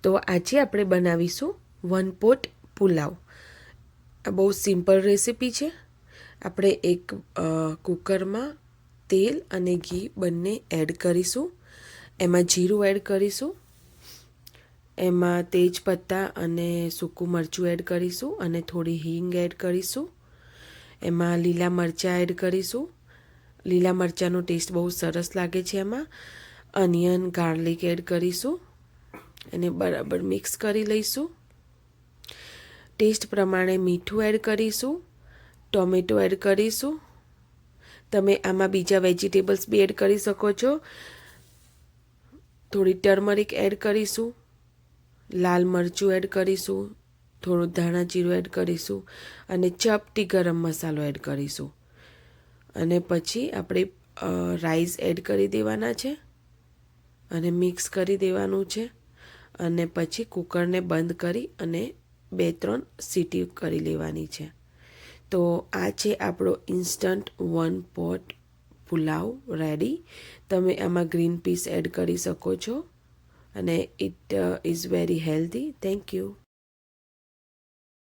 તો આજે આપણે બનાવીશું વન પોટ પુલાવ. આ બહુ સિમ્પલ રેસીપી છે. આપણે એક કુકરમાં તેલ અને ઘી બંને એડ કરીશું. એમાં જીરું એડ કરીશું, એમાં તેજપત્તા અને સૂકું મરચું એડ કરીશું અને થોડી હિંગ એડ કરીશું. એમાં લીલા મરચાં એડ કરીશું. લીલા મરચાંનો ટેસ્ટ બહુ સરસ લાગે છે. એમાં અનિયન ગાર્લિક એડ કરીશું. એને બરાબર મિક્સ કરી લઈશું. ટેસ્ટ પ્રમાણે મીઠું એડ કરીશું. ટોમેટો એડ કરીશું. તમે આમાં બીજા વેજીટેબલ્સ બી એડ કરી શકો છો. થોડી ટર્મરિક એડ કરીશું. લાલ મરચું એડ કરીશું. થોડું ધાણા જીરું એડ કરીશું અને ચપટી ગરમ મસાલો એડ કરીશું. અને પછી આપણે રાઈસ એડ કરી દેવાના છે અને મિક્સ કરી દેવાનું છે. અને પછી કુકરને બંધ કરી અને 2-3 સીટી કરી લેવાની છે. તો આ છે આપણો instant one pot pulao ready. તમે આમાં ગ્રીન પીસ એડ કરી શકો છો અને it is very healthy. Thank you.